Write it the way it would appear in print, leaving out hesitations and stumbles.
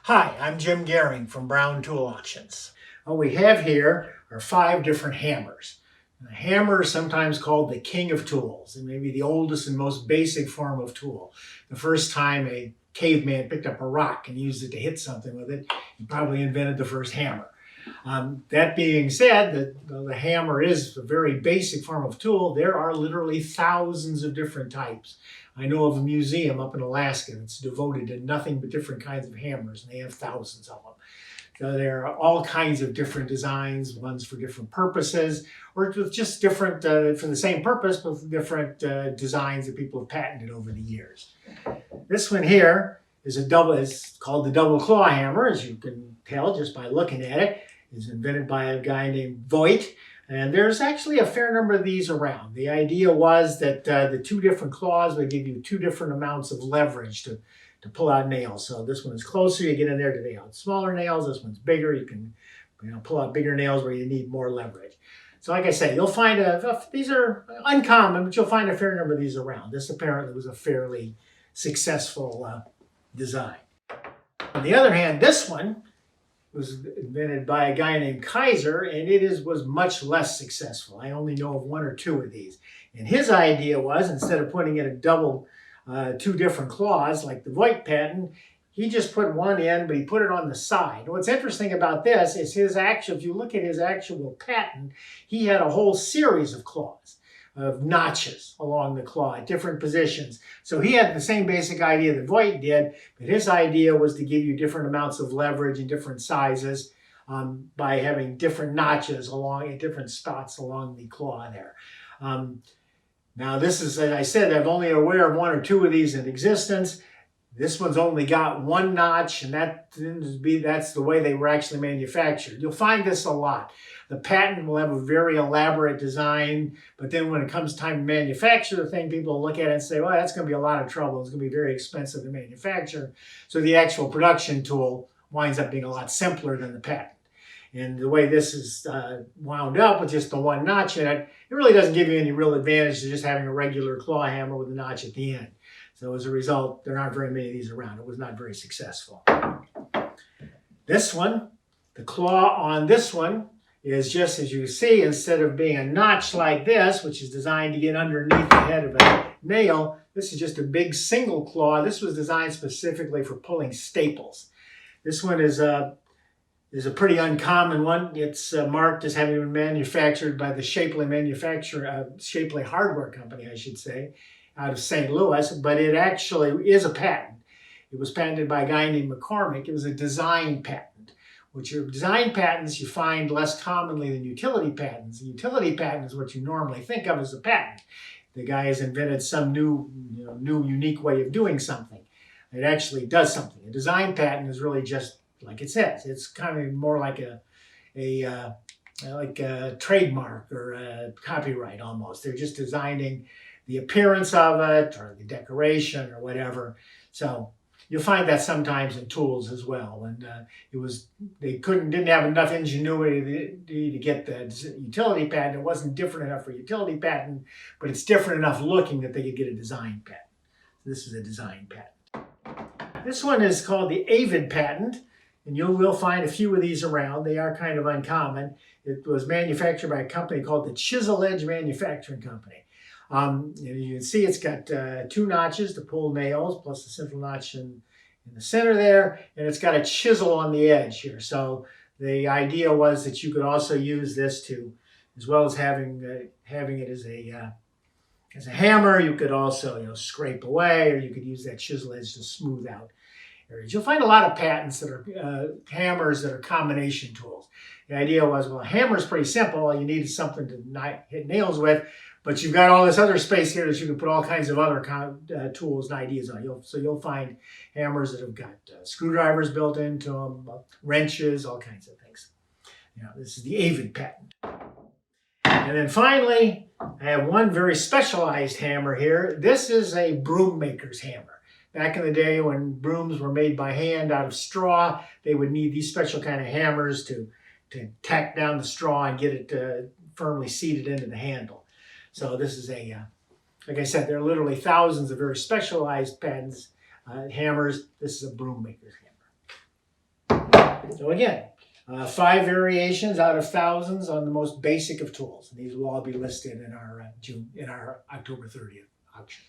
Hi, I'm Jim Gehring from Brown Tool Auctions. What we have here are 5 different hammers. A hammer is sometimes called the king of tools, and maybe the oldest and most basic form of tool. The first time a caveman picked up a rock and used it to hit something with it, he probably invented the first hammer. That being said, the hammer is a very basic form of tool. There are literally thousands of different types. I know of a museum up in Alaska that's devoted to nothing but different kinds of hammers, and they have thousands of them. So there are all kinds of different designs, ones for different purposes, or with just different, for the same purpose, but with different designs that people have patented over the years. This one here is called the double claw hammer, as you can tell just by looking at it. It's invented by a guy named Voigt, and there's actually a fair number of these around. The idea was that the 2 different claws would give you 2 different amounts of leverage to pull out nails. So this one is closer, you get in there to nail out smaller nails. This one's bigger, you can pull out bigger nails where you need more leverage. So like I say, you'll find these are uncommon, but you'll find a fair number of these around. This apparently was a fairly successful design. On the other hand, this one was invented by a guy named Kaiser, and was much less successful. I only know of 1 or 2 of these. And his idea was, instead of putting in a double 2 different claws like the Voigt patent, he just put one in, but he put it on the side. And what's interesting about this is if you look at his actual patent, he had a whole series of claws, of notches along the claw at different positions. So he had the same basic idea that Voigt did, but his idea was to give you different amounts of leverage in different sizes by having different notches at different spots along the claw there. Now this is, as I said, I'm only aware of 1 or 2 of these in existence. This one's only got 1 notch, and that's the way they were actually manufactured. You'll find this a lot. The patent will have a very elaborate design, but then when it comes time to manufacture the thing, people look at it and say, well, that's going to be a lot of trouble. It's going to be very expensive to manufacture. So the actual production tool winds up being a lot simpler than the patent. And the way this is wound up with just the 1 notch in it, it really doesn't give you any real advantage to just having a regular claw hammer with a notch at the end. So as a result, there aren't very many of these around. It was not very successful. This one, the claw on this one is just, as you see, instead of being a notch like this, which is designed to get underneath the head of a nail, this is just a big single claw. This was designed specifically for pulling staples. This one is a pretty uncommon one. It's marked as having been manufactured by the Shapley Hardware Company, I should say, out of St. Louis, but it actually is a patent. It was patented by a guy named McCormick. It was a design patent, which are design patents you find less commonly than utility patents. A utility patent is what you normally think of as a patent. The guy has invented some new unique way of doing something. It actually does something. A design patent is really just like it says. It's kind of more like a trademark or a copyright almost. They're just designing the appearance of it or the decoration or whatever. So you'll find that sometimes in tools as well. And they didn't have enough ingenuity to get the utility patent. It wasn't different enough for a utility patent, but it's different enough looking that they could get a design patent. So this is a design patent. This one is called the Avid Patent, and you will find a few of these around. They are kind of uncommon. It was manufactured by a company called the Chisel Edge Manufacturing Company. You can see it's got 2 notches to pull nails, plus the central notch in the center there, and it's got a chisel on the edge here. So the idea was that you could also use this as well as having it as a hammer, you could also scrape away, or you could use that chisel edge to smooth out areas. You'll find a lot of patents that are hammers that are combination tools. The idea was, well, a hammer is pretty simple. All you need is something to hit nails with. But you've got all this other space here that you can put all kinds of other tools and ideas on. So you'll find hammers that have got screwdrivers built into them, wrenches, all kinds of things. This is the Avid patent. And then finally, I have one very specialized hammer here. This is a broom maker's hammer. Back in the day when brooms were made by hand out of straw, they would need these special kind of hammers to tack down the straw and get it firmly seated into the handle. So this is like I said, there are literally thousands of very specialized hammers. This is a broom maker's hammer. So again, 5 variations out of thousands on the most basic of tools. And these will all be listed in our October 30th auction.